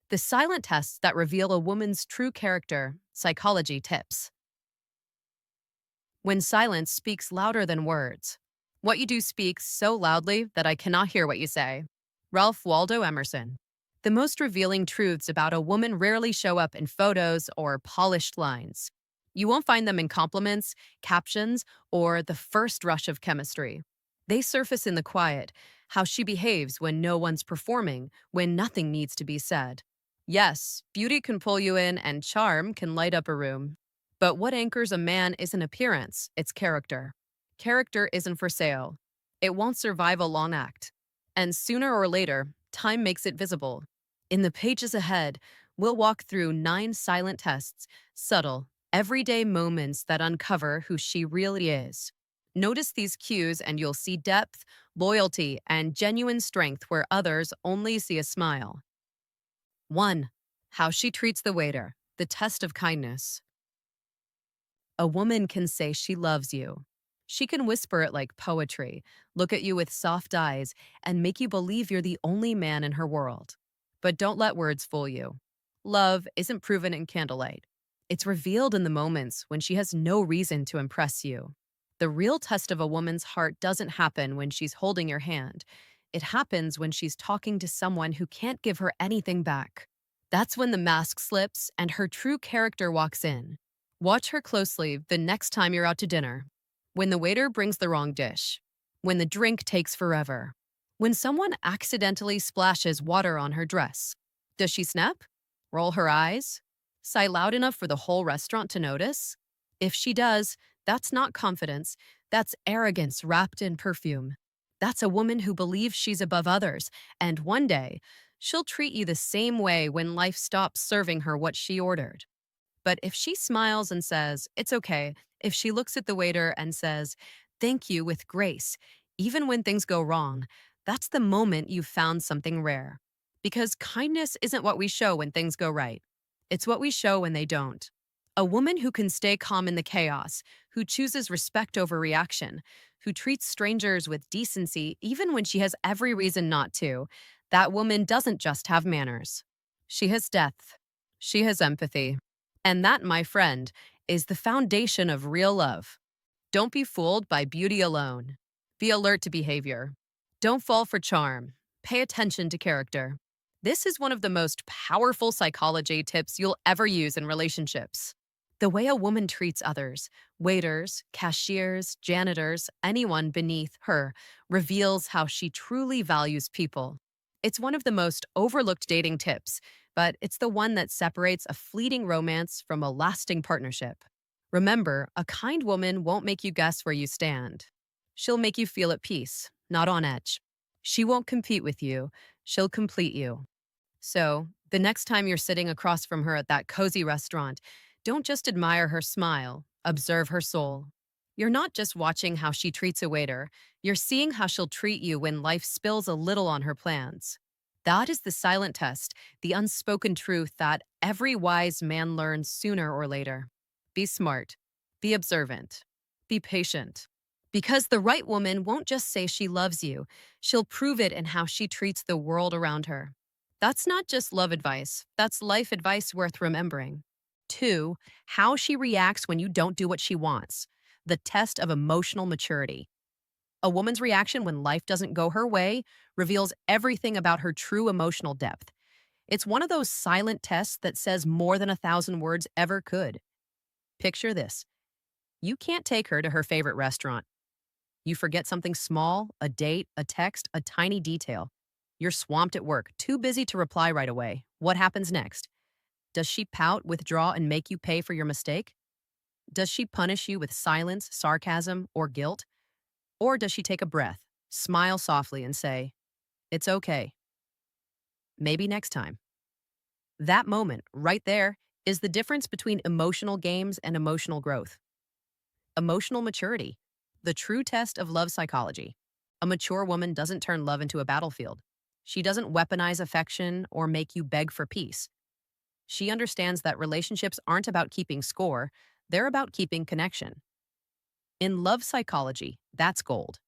The silent tests that reveal a woman's true character, psychology tips. When silence speaks louder than words. What you do speaks so loudly that I cannot hear what you say. Ralph Waldo Emerson. The most revealing truths about a woman rarely show up in photos or polished lines. You won't find them in compliments, captions, or the first rush of chemistry. They surface in the quiet, how she behaves when no one's performing, when nothing needs to be said. Yes, beauty can pull you in and charm can light up a room. But what anchors a man isn't appearance, it's character. Character isn't for sale. It won't survive a long act. And sooner or later, time makes it visible. In the pages ahead, we'll walk through 9 silent tests, subtle, everyday moments that uncover who she really is. Notice these cues and you'll see depth, loyalty, and genuine strength where others only see a smile. 1. How she treats the waiter, the test of kindness. A woman can say she loves you. She can whisper it like poetry, look at you with soft eyes, and make you believe you're the only man in her world. But don't let words fool you. Love isn't proven in candlelight. It's revealed in the moments when she has no reason to impress you. The real test of a woman's heart doesn't happen when she's holding your hand. It happens when she's talking to someone who can't give her anything back. That's when the mask slips and her true character walks in. Watch her closely the next time you're out to dinner. When the waiter brings the wrong dish. When the drink takes forever. When someone accidentally splashes water on her dress. Does she snap? Roll her eyes? Sigh loud enough for the whole restaurant to notice? If she does, that's not confidence. That's arrogance wrapped in perfume. That's a woman who believes she's above others, and one day, she'll treat you the same way when life stops serving her what she ordered. But if she smiles and says, it's okay, if she looks at the waiter and says, thank you with grace, even when things go wrong, that's the moment you've found something rare. Because kindness isn't what we show when things go right. It's what we show when they don't. A woman who can stay calm in the chaos, who chooses respect over reaction, who treats strangers with decency even when she has every reason not to, that woman doesn't just have manners. She has depth. She has empathy. And that, my friend, is the foundation of real love. Don't be fooled by beauty alone. Be alert to behavior. Don't fall for charm. Pay attention to character. This is one of the most powerful psychology tips you'll ever use in relationships. The way a woman treats others, waiters, cashiers, janitors, anyone beneath her, reveals how she truly values people. It's one of the most overlooked dating tips, but it's the one that separates a fleeting romance from a lasting partnership. Remember, a kind woman won't make you guess where you stand. She'll make you feel at peace, not on edge. She won't compete with you, she'll complete you. So, the next time you're sitting across from her at that cozy restaurant, don't just admire her smile, observe her soul. You're not just watching how she treats a waiter, you're seeing how she'll treat you when life spills a little on her plans. That is the silent test, the unspoken truth that every wise man learns sooner or later. Be smart, be observant, be patient. Because the right woman won't just say she loves you, she'll prove it in how she treats the world around her. That's not just love advice, that's life advice worth remembering. 2. How she reacts when you don't do what she wants. The test of emotional maturity. A woman's reaction when life doesn't go her way reveals everything about her true emotional depth. It's one of those silent tests that says more than 1,000 words ever could. Picture this. You can't take her to her favorite restaurant. You forget something small, a date, a text, a tiny detail. You're swamped at work, too busy to reply right away. What happens next? Does she pout, withdraw, and make you pay for your mistake? Does she punish you with silence, sarcasm, or guilt? Or does she take a breath, smile softly, and say, it's okay, maybe next time? That moment, right there, is the difference between emotional games and emotional growth. Emotional maturity, the true test of love psychology. A mature woman doesn't turn love into a battlefield. She doesn't weaponize affection or make you beg for peace. She understands that relationships aren't about keeping score, they're about keeping connection. In love psychology, that's gold.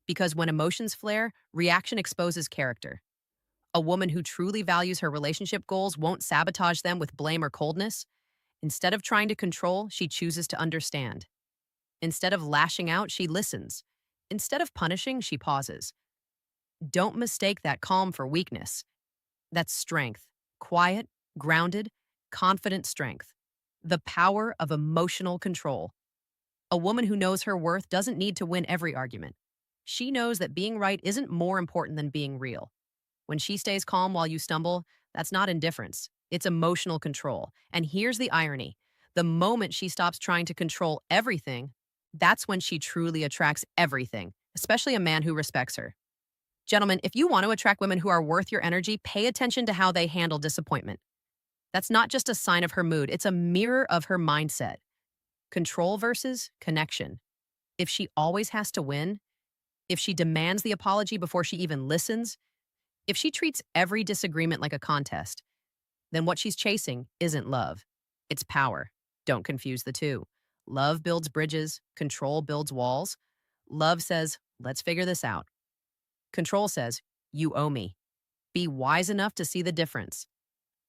Because when emotions flare, reaction exposes character. A woman who truly values her relationship goals won't sabotage them with blame or coldness. Instead of trying to control, she chooses to understand. Instead of lashing out, she listens. Instead of punishing, she pauses. Don't mistake that calm for weakness. That's strength. Quiet, grounded, confident strength. The power of emotional control. A woman who knows her worth doesn't need to win every argument. She knows that being right isn't more important than being real. When she stays calm while you stumble, that's not indifference. It's emotional control. And here's the irony. The moment she stops trying to control everything, that's when she truly attracts everything, especially a man who respects her. Gentlemen, if you want to attract women who are worth your energy, pay attention to how they handle disappointment. That's not just a sign of her mood, it's a mirror of her mindset. Control versus connection. If she always has to win, if she demands the apology before she even listens, if she treats every disagreement like a contest, then what she's chasing isn't love. It's power. Don't confuse the two. Love builds bridges, control builds walls. Love says, let's figure this out. Control says, you owe me. Be wise enough to see the difference.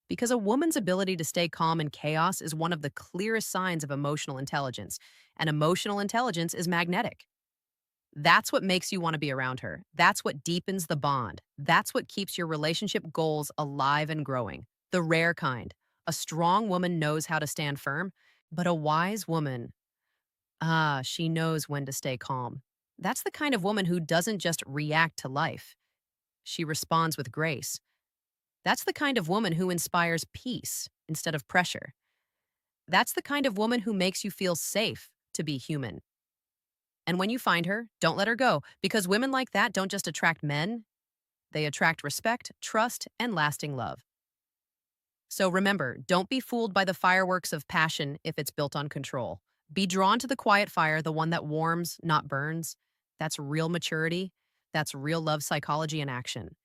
Because a woman's ability to stay calm in chaos is one of the clearest signs of emotional intelligence, and emotional intelligence is magnetic. That's what makes you want to be around her. That's what deepens the bond. That's what keeps your relationship goals alive and growing. The rare kind. A strong woman knows how to stand firm, but a wise woman, she knows when to stay calm. That's the kind of woman who doesn't just react to life. She responds with grace. That's the kind of woman who inspires peace instead of pressure. That's the kind of woman who makes you feel safe to be human. And when you find her, don't let her go, because women like that don't just attract men, they attract respect, trust, and lasting love. So remember, don't be fooled by the fireworks of passion if it's built on control. Be drawn to the quiet fire, the one that warms, not burns. That's real maturity. That's real love psychology in action.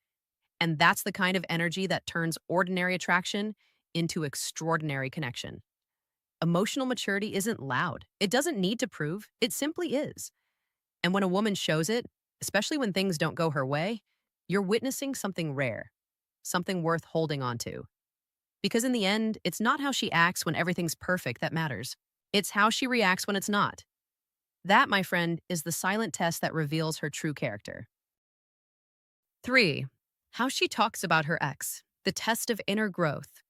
And that's the kind of energy that turns ordinary attraction into extraordinary connection. Emotional maturity isn't loud. It doesn't need to prove. It simply is. And when a woman shows it, especially when things don't go her way, you're witnessing something rare, something worth holding on to. Because in the end, it's not how she acts when everything's perfect that matters. It's how she reacts when it's not. That, my friend, is the silent test that reveals her true character. 3. How she talks about her ex, the test of inner growth.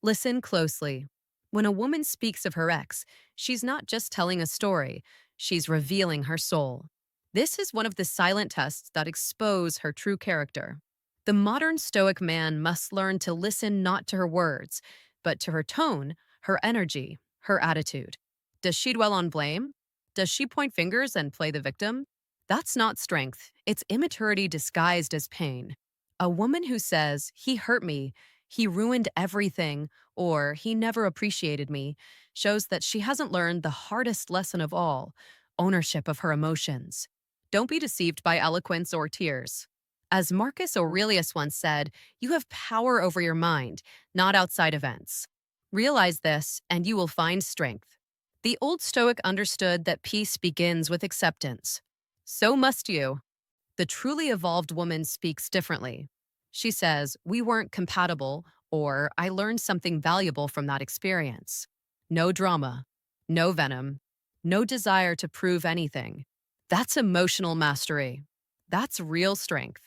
Listen closely. When a woman speaks of her ex, she's not just telling a story, she's revealing her soul. This is one of the silent tests that expose her true character. The modern Stoic man must learn to listen not to her words, but to her tone, her energy, her attitude. Does she dwell on blame? Does she point fingers and play the victim? That's not strength. It's immaturity disguised as pain. A woman who says, he hurt me, he ruined everything, or he never appreciated me, shows that she hasn't learned the hardest lesson of all, ownership of her emotions. Don't be deceived by eloquence or tears. As Marcus Aurelius once said, you have power over your mind, not outside events. Realize this, and you will find strength. The old Stoic understood that peace begins with acceptance. So must you. The truly evolved woman speaks differently. She says, we weren't compatible, or I learned something valuable from that experience. No drama, no venom, no desire to prove anything. That's emotional mastery. That's real strength.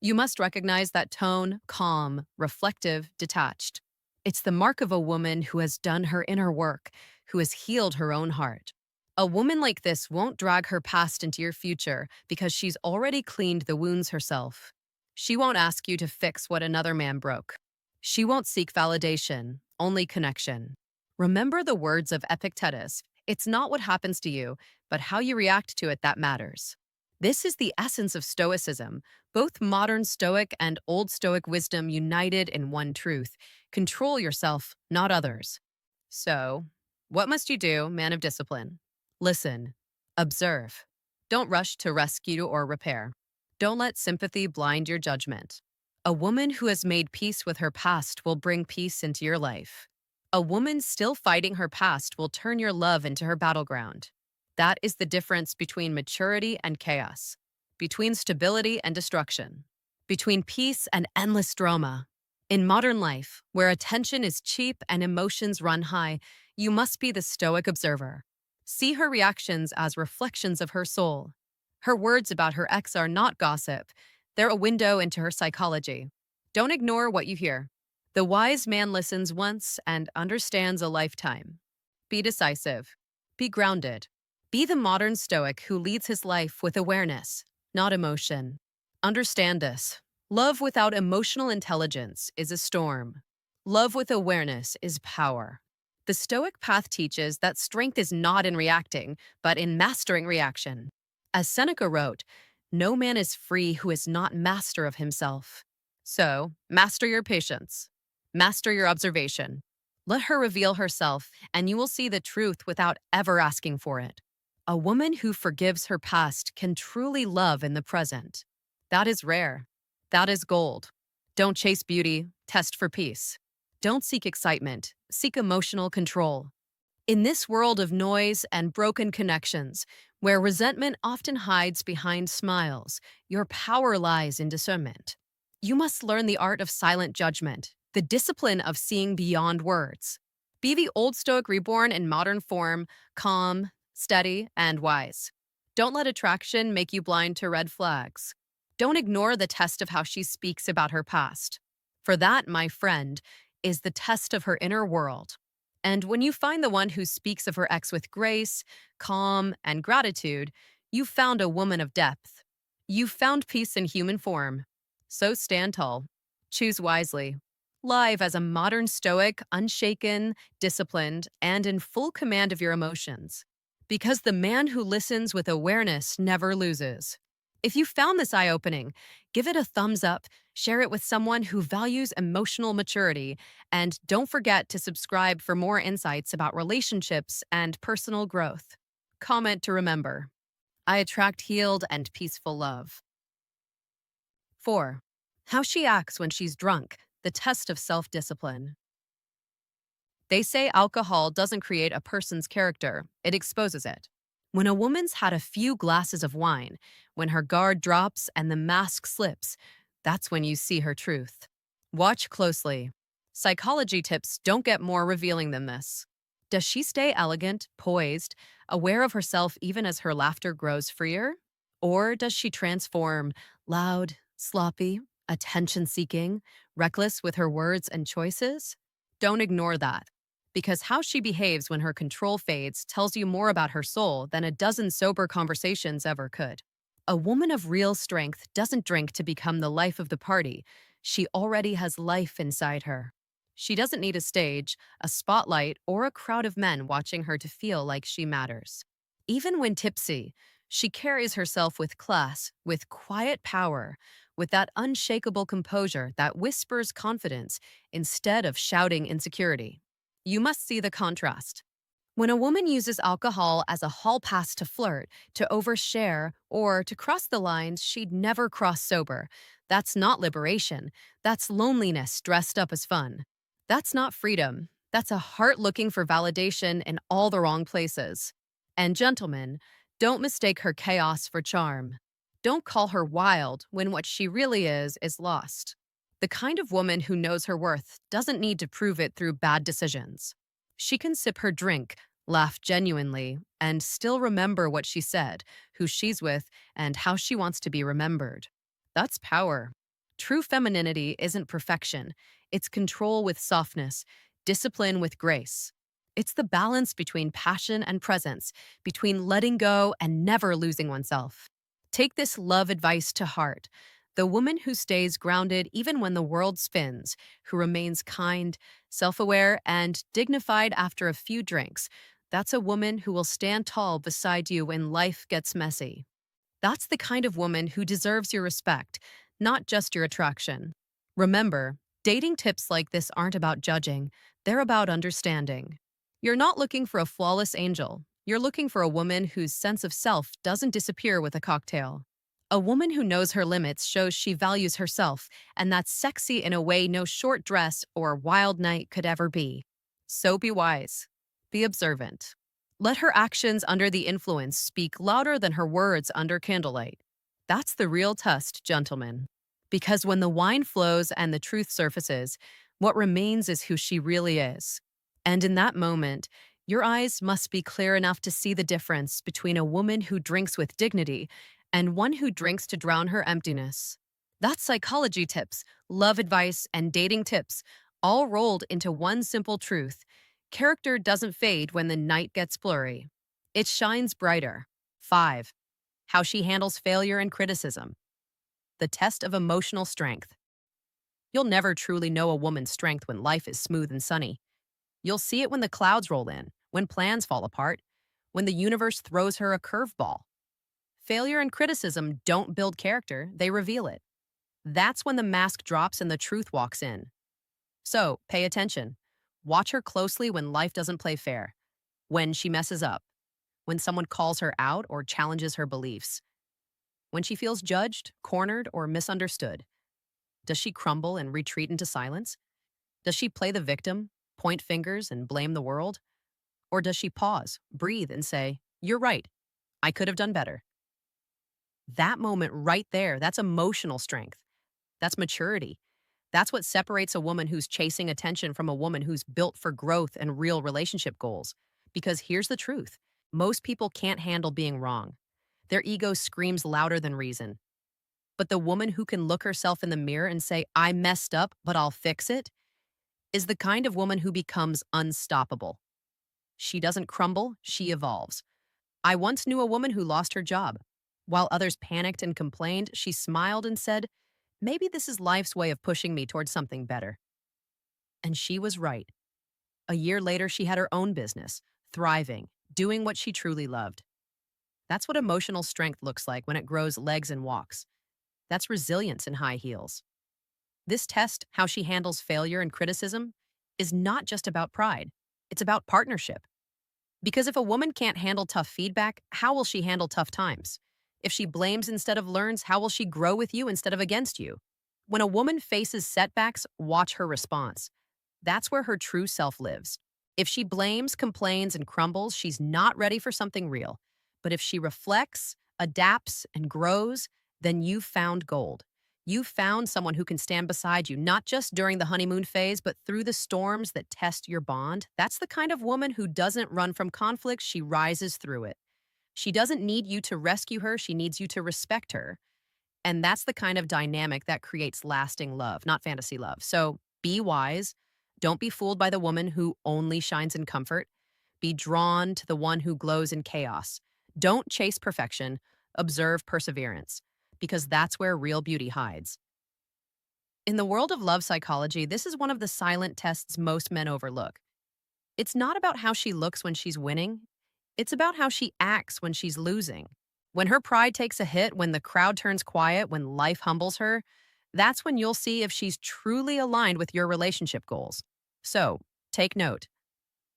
You must recognize that tone, calm, reflective, detached. It's the mark of a woman who has done her inner work, who has healed her own heart. A woman like this won't drag her past into your future because she's already cleaned the wounds herself. She won't ask you to fix what another man broke. She won't seek validation, only connection. Remember the words of Epictetus, it's not what happens to you, but how you react to it that matters. This is the essence of Stoicism, both modern Stoic and old Stoic wisdom united in one truth. Control yourself, not others. So, what must you do, man of discipline? Listen. Observe. Don't rush to rescue or repair. Don't let sympathy blind your judgment. A woman who has made peace with her past will bring peace into your life. A woman still fighting her past will turn your love into her battleground. That is the difference between maturity and chaos, between stability and destruction. between peace and endless drama. In modern life, where attention is cheap and emotions run high, you must be the stoic observer. See her reactions as reflections of her soul. Her words about her ex are not gossip, they're a window into her psychology. Don't ignore what you hear. The wise man listens once and understands a lifetime. Be decisive. Be grounded. Be the modern stoic who leads his life with awareness, not emotion. Understand this. Love without emotional intelligence is a storm. Love with awareness is power. The Stoic path teaches that strength is not in reacting, but in mastering reaction. As Seneca wrote, no man is free who is not master of himself. So, master your patience. Master your observation. Let her reveal herself, and you will see the truth without ever asking for it. A woman who forgives her past can truly love in the present. That is rare. That is gold. Don't chase beauty, test for peace. Don't seek excitement, seek emotional control. In this world of noise and broken connections, where resentment often hides behind smiles, your power lies in discernment. You must learn the art of silent judgment, the discipline of seeing beyond words. Be the old Stoic reborn in modern form, calm, steady, and wise. Don't let attraction make you blind to red flags. Don't ignore the test of how she speaks about her past. For that, my friend, is the test of her inner world. And when you find the one who speaks of her ex with grace, calm, and gratitude, you've found a woman of depth. You've found peace in human form. So stand tall. Choose wisely. Live as a modern stoic, unshaken, disciplined, and in full command of your emotions. Because the man who listens with awareness never loses. If you found this eye-opening, give it a thumbs up, share it with someone who values emotional maturity, and don't forget to subscribe for more insights about relationships and personal growth. Comment to remember. I attract healed and peaceful love. 4. How she acts when she's drunk, the test of self-discipline. They say alcohol doesn't create a person's character, it exposes it. When a woman's had a few glasses of wine, when her guard drops and the mask slips, that's when you see her truth. Watch closely. Psychology tips don't get more revealing than this. Does she stay elegant, poised, aware of herself even as her laughter grows freer? Or does she transform, loud, sloppy, attention-seeking, reckless with her words and choices? Don't ignore that, because how she behaves when her control fades tells you more about her soul than a dozen sober conversations ever could. A woman of real strength doesn't drink to become the life of the party. She already has life inside her. She doesn't need a stage, a spotlight, or a crowd of men watching her to feel like she matters. Even when tipsy, she carries herself with class, with quiet power, with that unshakable composure that whispers confidence instead of shouting insecurity. You must see the contrast. When a woman uses alcohol as a hall pass to flirt, to overshare, or to cross the lines she'd never cross sober, that's not liberation. That's loneliness dressed up as fun. That's not freedom. That's a heart looking for validation in all the wrong places. And gentlemen, don't mistake her chaos for charm. Don't call her wild when what she really is lost. The kind of woman who knows her worth doesn't need to prove it through bad decisions. She can sip her drink, laugh genuinely, and still remember what she said, who she's with, and how she wants to be remembered. That's power. True femininity isn't perfection. It's control with softness, discipline with grace. It's the balance between passion and presence, between letting go and never losing oneself. Take this love advice to heart. The woman who stays grounded even when the world spins, who remains kind, self-aware, and dignified after a few drinks, that's a woman who will stand tall beside you when life gets messy. That's the kind of woman who deserves your respect, not just your attraction. Remember, dating tips like this aren't about judging, they're about understanding. You're not looking for a flawless angel. You're looking for a woman whose sense of self doesn't disappear with a cocktail. A woman who knows her limits shows she values herself, and that's sexy in a way no short dress or wild night could ever be. So be wise. Be observant. Let her actions under the influence speak louder than her words under candlelight. That's the real test, gentlemen. Because when the wine flows and the truth surfaces, what remains is who she really is. And in that moment, your eyes must be clear enough to see the difference between a woman who drinks with dignity and one who drinks to drown her emptiness. That's psychology tips, love advice, and dating tips, all rolled into one simple truth. Character doesn't fade when the night gets blurry. It shines brighter. 5. How she handles failure and criticism. The test of emotional strength. You'll never truly know a woman's strength when life is smooth and sunny. You'll see it when the clouds roll in, when plans fall apart, when the universe throws her a curveball. Failure and criticism don't build character, they reveal it. That's when the mask drops and the truth walks in. So, pay attention. Watch her closely when life doesn't play fair, when she messes up, when someone calls her out or challenges her beliefs, when she feels judged, cornered, or misunderstood. Does she crumble and retreat into silence? Does she play the victim, point fingers, and blame the world? Or does she pause, breathe, and say, "You're right, I could have done better"? That moment right there, that's emotional strength. That's maturity. That's what separates a woman who's chasing attention from a woman who's built for growth and real relationship goals. Because here's the truth: most people can't handle being wrong. Their ego screams louder than reason. But the woman who can look herself in the mirror and say, "I messed up, but I'll fix it," is the kind of woman who becomes unstoppable. She doesn't crumble, she evolves. I once knew a woman who lost her job. While others panicked and complained, she smiled and said, "Maybe this is life's way of pushing me towards something better." And she was right. A year later, she had her own business, thriving, doing what she truly loved. That's what emotional strength looks like when it grows legs and walks. That's resilience in high heels. This test, how she handles failure and criticism, is not just about pride. It's about partnership. Because if a woman can't handle tough feedback, how will she handle tough times? If she blames instead of learns, how will she grow with you instead of against you? When a woman faces setbacks, watch her response. That's where her true self lives. If she blames, complains, and crumbles, she's not ready for something real. But if she reflects, adapts, and grows, then you've found gold. You've found someone who can stand beside you, not just during the honeymoon phase, but through the storms that test your bond. That's the kind of woman who doesn't run from conflict, she rises through it. She doesn't need you to rescue her, she needs you to respect her. And that's the kind of dynamic that creates lasting love, not fantasy love. So be wise. Don't be fooled by the woman who only shines in comfort. Be drawn to the one who glows in chaos. Don't chase perfection, observe perseverance, because that's where real beauty hides. In the world of love psychology, this is one of the silent tests most men overlook. It's not about how she looks when she's winning, it's about how she acts when she's losing. When her pride takes a hit, when the crowd turns quiet, when life humbles her, that's when you'll see if she's truly aligned with your relationship goals. So, take note.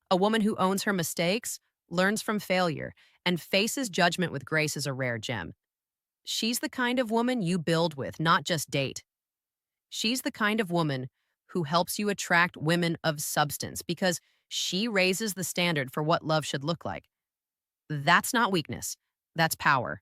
A woman who owns her mistakes, learns from failure, and faces judgment with grace is a rare gem. She's the kind of woman you build with, not just date. She's the kind of woman who helps you attract women of substance because she raises the standard for what love should look like. That's not weakness, that's power.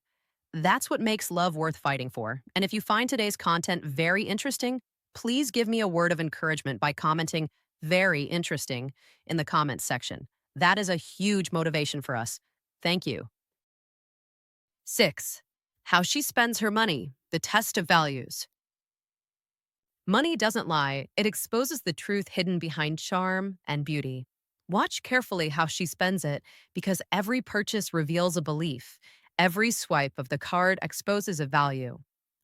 That's what makes love worth fighting for. And if you find today's content very interesting, please give me a word of encouragement by commenting "very interesting" in the comments section. That is a huge motivation for us. Thank you. 6. How she spends her money, the test of values. Money doesn't lie, it exposes the truth hidden behind charm and beauty. Watch carefully how she spends it because every purchase reveals a belief. Every swipe of the card exposes a value.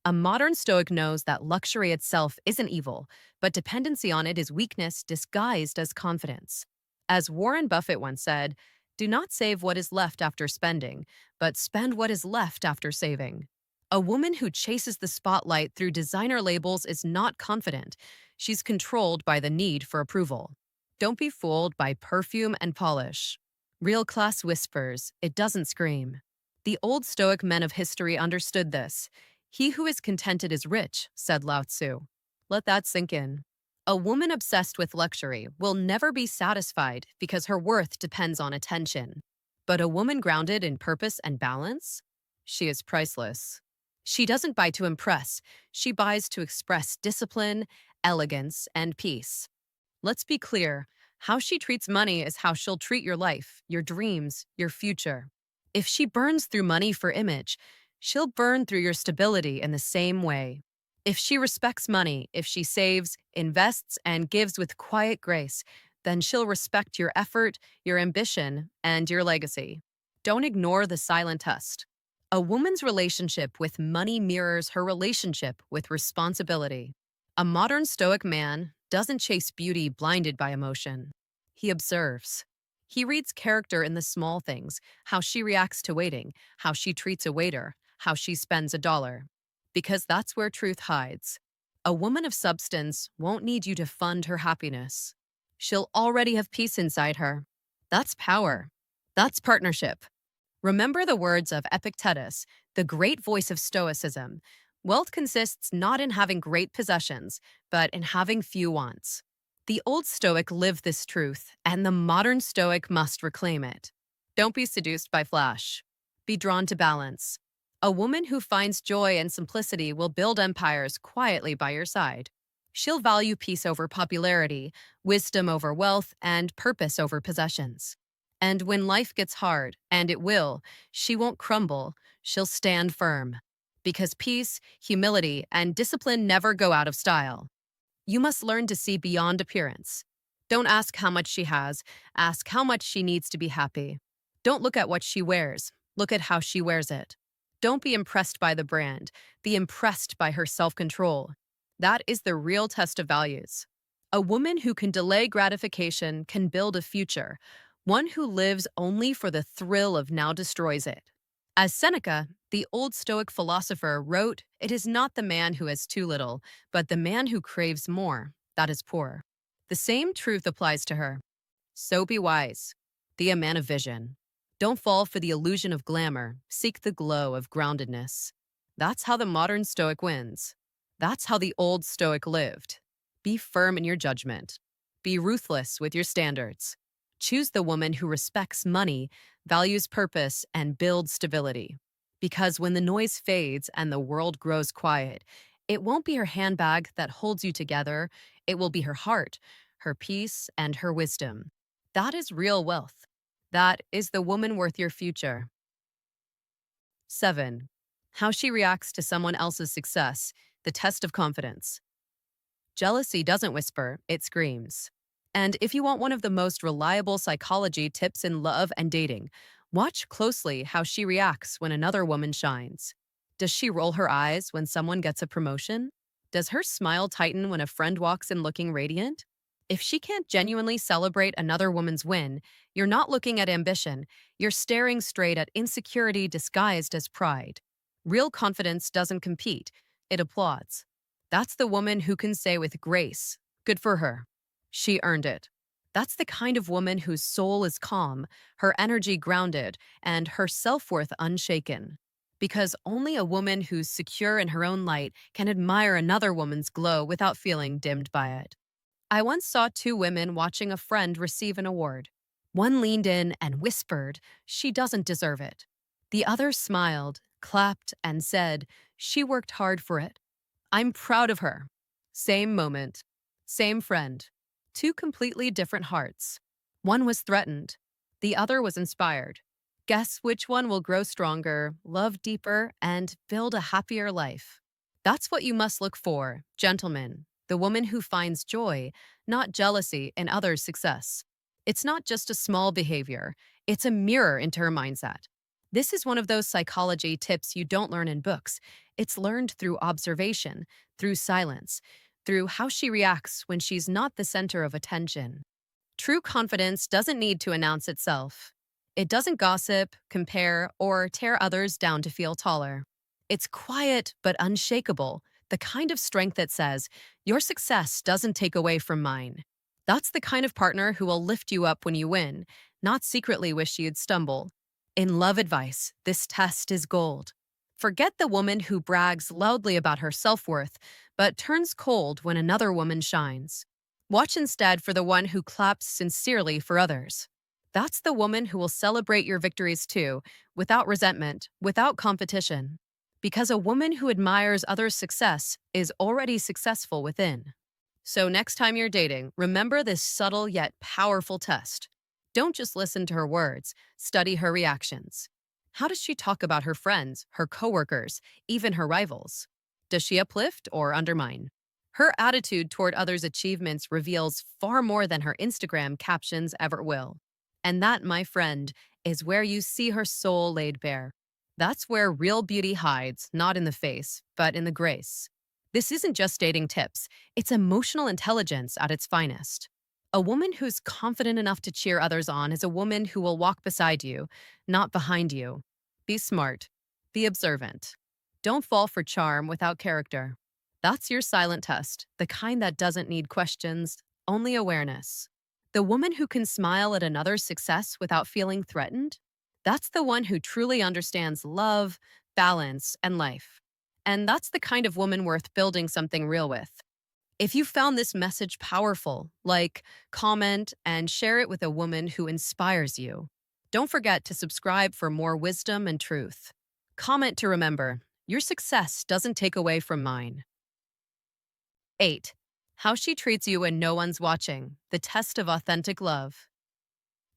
A modern Stoic knows that luxury itself isn't evil, but dependency on it is weakness disguised as confidence. As Warren Buffett once said, "Do not save what is left after spending, but spend what is left after saving." A woman who chases the spotlight through designer labels is not confident. She's controlled by the need for approval. Don't be fooled by perfume and polish. Real class whispers, it doesn't scream. The old Stoic men of history understood this. "He who is contented is rich," said Lao Tzu. Let that sink in. A woman obsessed with luxury will never be satisfied because her worth depends on attention. But a woman grounded in purpose and balance? She is priceless. She doesn't buy to impress, she buys to express discipline, elegance, and peace. Let's be clear, how she treats money is how she'll treat your life, your dreams, your future. If she burns through money for image, she'll burn through your stability in the same way. If she respects money, if she saves, invests, and gives with quiet grace, then she'll respect your effort, your ambition, and your legacy. Don't ignore the silent test. A woman's relationship with money mirrors her relationship with responsibility. A modern Stoic man doesn't chase beauty blinded by emotion. He observes. He reads character in the small things, how she reacts to waiting, how she treats a waiter, how she spends a dollar. Because that's where truth hides. A woman of substance won't need you to fund her happiness. She'll already have peace inside her. That's power. That's partnership. Remember the words of Epictetus, the great voice of Stoicism. Wealth consists not in having great possessions, but in having few wants. The old Stoic lived this truth, and the modern Stoic must reclaim it. Don't be seduced by flash. Be drawn to balance. A woman who finds joy and simplicity will build empires quietly by your side. She'll value peace over popularity, wisdom over wealth, and purpose over possessions. And when life gets hard, and it will, she won't crumble, she'll stand firm. Because peace, humility, and discipline never go out of style. You must learn to see beyond appearance. Don't ask how much she has, ask how much she needs to be happy. Don't look at what she wears, look at how she wears it. Don't be impressed by the brand, be impressed by her self control. That is the real test of values. A woman who can delay gratification can build a future. One who lives only for the thrill of now destroys it. As Seneca, the old Stoic philosopher, wrote, "It is not the man who has too little, but the man who craves more, that is poor." The same truth applies to her. So be wise. Be a man of vision. Don't fall for the illusion of glamour. Seek the glow of groundedness. That's how the modern Stoic wins. That's how the old Stoic lived. Be firm in your judgment. Be ruthless with your standards. Choose the woman who respects money, values purpose, and builds stability. Because when the noise fades and the world grows quiet, it won't be her handbag that holds you together, it will be her heart, her peace, and her wisdom. That is real wealth. That is the woman worth your future. 7. How she reacts to someone else's success, the test of confidence. Jealousy doesn't whisper, it screams. And if you want one of the most reliable psychology tips in love and dating, watch closely how she reacts when another woman shines. Does she roll her eyes when someone gets a promotion? Does her smile tighten when a friend walks in looking radiant? If she can't genuinely celebrate another woman's win, you're not looking at ambition, you're staring straight at insecurity disguised as pride. Real confidence doesn't compete, it applauds. That's the woman who can say with grace, "Good for her. She earned it." That's the kind of woman whose soul is calm, her energy grounded, and her self-worth unshaken. Because only a woman who's secure in her own light can admire another woman's glow without feeling dimmed by it. I once saw two women watching a friend receive an award. One leaned in and whispered, "She doesn't deserve it." The other smiled, clapped, and said, "She worked hard for it. I'm proud of her." Same moment, same friend, two completely different hearts. One was threatened, the other was inspired. Guess which one will grow stronger, love deeper, and build a happier life? That's what you must look for, gentlemen. The woman who finds joy, not jealousy, in others' success. It's not just a small behavior, it's a mirror into her mindset. This is one of those psychology tips you don't learn in books. It's learned through observation, through silence, through how she reacts when she's not the center of attention. True confidence doesn't need to announce itself. It doesn't gossip, compare, or tear others down to feel taller. It's quiet but unshakable, the kind of strength that says, "Your success doesn't take away from mine." That's the kind of partner who will lift you up when you win, not secretly wish you'd stumble. In love advice, this test is gold. Forget the woman who brags loudly about her self-worth, but turns cold when another woman shines. Watch instead for the one who claps sincerely for others. That's the woman who will celebrate your victories too, without resentment, without competition. Because a woman who admires others' success is already successful within. So, next time you're dating, remember this subtle yet powerful test. Don't just listen to her words, study her reactions. How does she talk about her friends, her coworkers, even her rivals? Does she uplift or undermine? Her attitude toward others' achievements reveals far more than her Instagram captions ever will. And that, my friend, is where you see her soul laid bare. That's where real beauty hides, not in the face, but in the grace. This isn't just dating tips. It's emotional intelligence at its finest. A woman who's confident enough to cheer others on is a woman who will walk beside you, not behind you. Be smart. Be observant. Don't fall for charm without character. That's your silent test, the kind that doesn't need questions, only awareness. The woman who can smile at another's success without feeling threatened, that's the one who truly understands love, balance, and life. And that's the kind of woman worth building something real with. If you found this message powerful, like, comment, and share it with a woman who inspires you. Don't forget to subscribe for more wisdom and truth. Comment to remember your success doesn't take away from mine. 8. How she treats you when no one's watching, the test of authentic love.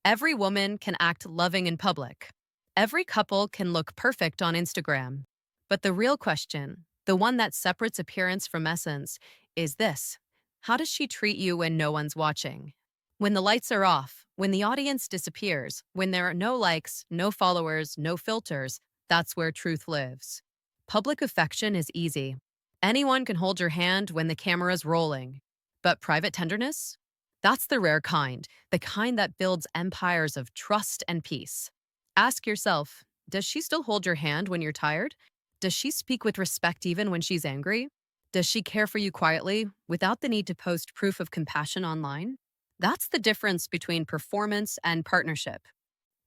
Every woman can act loving in public. Every couple can look perfect on Instagram. But the real question, the one that separates appearance from essence, is this: how does she treat you when no one's watching? When the lights are off, when the audience disappears, when there are no likes, no followers, no filters, that's where truth lives. Public affection is easy. Anyone can hold your hand when the camera's rolling. But private tenderness? That's the rare kind, the kind that builds empires of trust and peace. Ask yourself, does she still hold your hand when you're tired? Does she speak with respect even when she's angry? Does she care for you quietly without the need to post proof of compassion online? That's the difference between performance and partnership.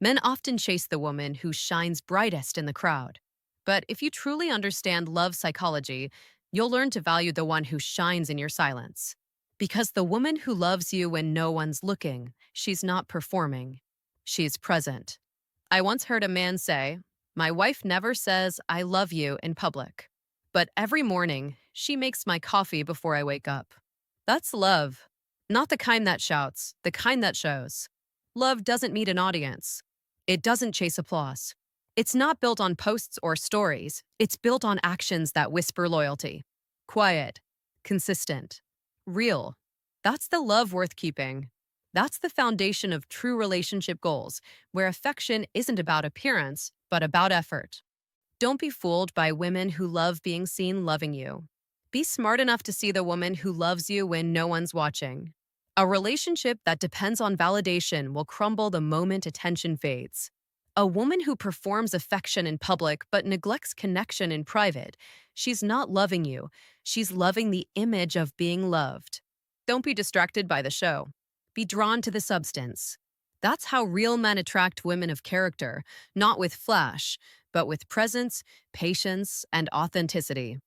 Men often chase the woman who shines brightest in the crowd. But if you truly understand love psychology, you'll learn to value the one who shines in your silence. Because the woman who loves you when no one's looking, she's not performing. She's present. I once heard a man say, "My wife never says, 'I love you' in public. But every morning, she makes my coffee before I wake up." That's love. Not the kind that shouts, the kind that shows. Love doesn't need an audience. It doesn't chase applause. It's not built on posts or stories. It's built on actions that whisper loyalty. Quiet, consistent, real. That's the love worth keeping. That's the foundation of true relationship goals, where affection isn't about appearance, but about effort. Don't be fooled by women who love being seen loving you. Be smart enough to see the woman who loves you when no one's watching. A relationship that depends on validation will crumble the moment attention fades. A woman who performs affection in public but neglects connection in private, she's not loving you. She's loving the image of being loved. Don't be distracted by the show. Be drawn to the substance. That's how real men attract women of character, not with flash, but with presence, patience, and authenticity.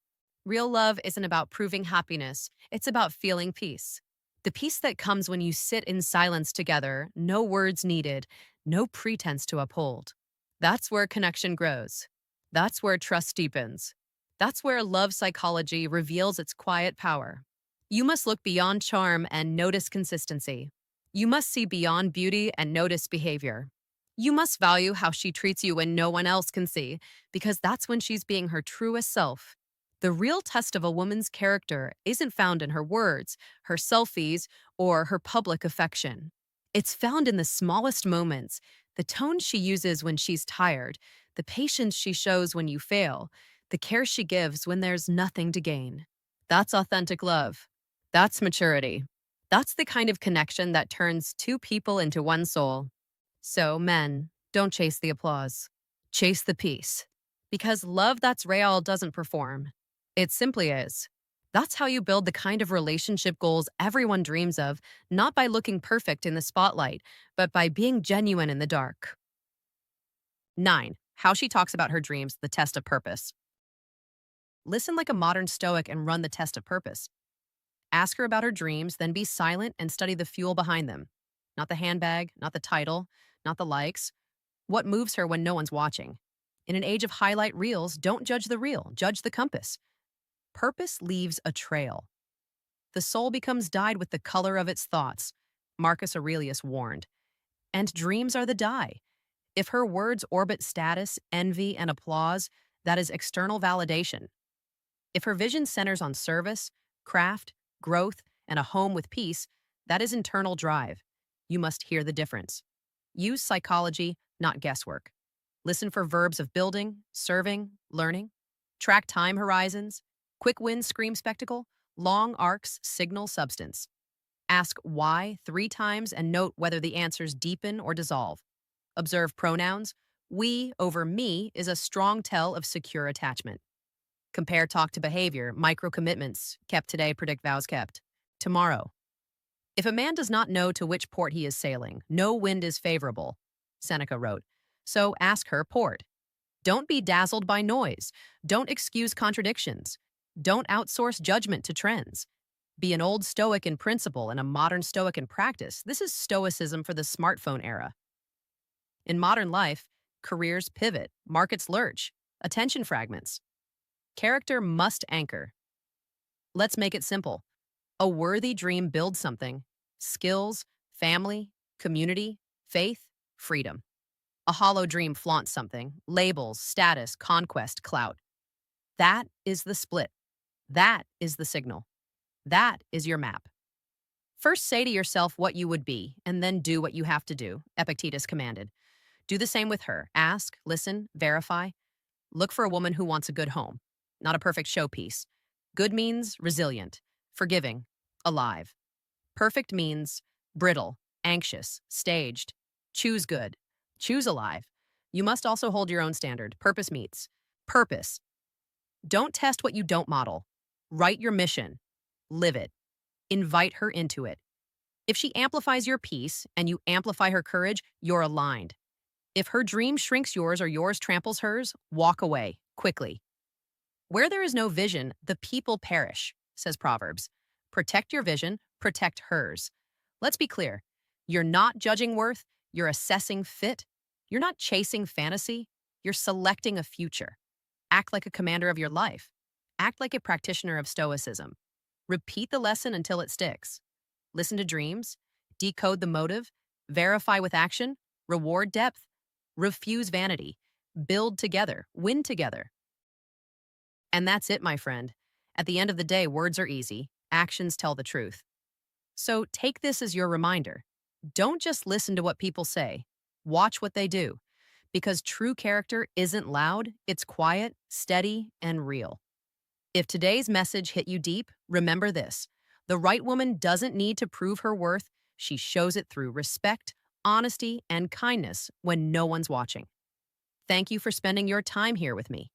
Real love isn't about proving happiness, it's about feeling peace. The peace that comes when you sit in silence together, no words needed, no pretense to uphold. That's where connection grows. That's where trust deepens. That's where love psychology reveals its quiet power. You must look beyond charm and notice consistency. You must see beyond beauty and notice behavior. You must value how she treats you when no one else can see, because that's when she's being her truest self. The real test of a woman's character isn't found in her words, her selfies, or her public affection. It's found in the smallest moments, the tone she uses when she's tired, the patience she shows when you fail, the care she gives when there's nothing to gain. That's authentic love. That's maturity. That's the kind of connection that turns two people into one soul. So, men, don't chase the applause. Chase the peace. Because love that's real doesn't perform. It simply is. That's how you build the kind of relationship goals everyone dreams of, not by looking perfect in the spotlight, but by being genuine in the dark. 9. How she talks about her dreams, the test of purpose. Listen like a modern stoic and run the test of purpose. Ask her about her dreams, then be silent and study the fuel behind them. Not the handbag, not the title, not the likes. What moves her when no one's watching? In an age of highlight reels, don't judge the reel, judge the compass. Purpose leaves a trail. The soul becomes dyed with the color of its thoughts, Marcus Aurelius warned. And dreams are the dye. If her words orbit status, envy, and applause, that is external validation. If her vision centers on service, craft, growth, and a home with peace, that is internal drive. You must hear the difference. Use psychology, not guesswork. Listen for verbs of building, serving, learning. Track time horizons. Quick wins scream spectacle. Long arcs signal substance. Ask why 3 times and note whether the answers deepen or dissolve. Observe pronouns. We over me is a strong tell of secure attachment. Compare talk to behavior, micro commitments. Kept today, predict vows kept. Tomorrow. If a man does not know to which port he is sailing, no wind is favorable, Seneca wrote. So ask her port. Don't be dazzled by noise. Don't excuse contradictions. Don't outsource judgment to trends. Be an old stoic in principle and a modern stoic in practice. This is stoicism for the smartphone era. In modern life, careers pivot, markets lurch, attention fragments. Character must anchor. Let's make it simple. A worthy dream builds something: skills, family, community, faith, freedom. A hollow dream flaunts something: labels, status, conquest, clout. That is the split. That is the signal. That is your map. First, say to yourself what you would be, and then do what you have to do, Epictetus commanded. Do the same with her. Ask, listen, verify. Look for a woman who wants a good home, not a perfect showpiece. Good means resilient, forgiving, alive. Perfect means brittle, anxious, staged. Choose good. Choose alive. You must also hold your own standard. Purpose meets purpose. Don't test what you don't model. Write your mission. Live it. Invite her into it. If she amplifies your peace and you amplify her courage, you're aligned. If her dream shrinks yours or yours tramples hers, walk away, quickly. Where there is no vision, the people perish, says Proverbs. Protect your vision, protect hers. Let's be clear. You're not judging worth, you're assessing fit. You're not chasing fantasy, you're selecting a future. Act like a commander of your life. Act like a practitioner of stoicism. Repeat the lesson until it sticks. Listen to dreams, decode the motive, verify with action, reward depth, refuse vanity, build together, win together. And that's it, my friend. At the end of the day, words are easy, actions tell the truth. So take this as your reminder. Don't just listen to what people say, watch what they do. Because true character isn't loud, it's quiet, steady, and real. If today's message hit you deep, remember this. The right woman doesn't need to prove her worth. She shows it through respect, honesty, and kindness when no one's watching. Thank you for spending your time here with me.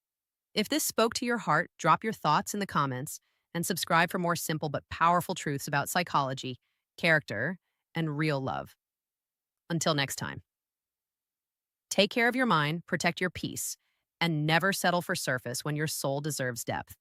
If this spoke to your heart, drop your thoughts in the comments and subscribe for more simple but powerful truths about psychology, character, and real love. Until next time. Take care of your mind, protect your peace, and never settle for surface when your soul deserves depth.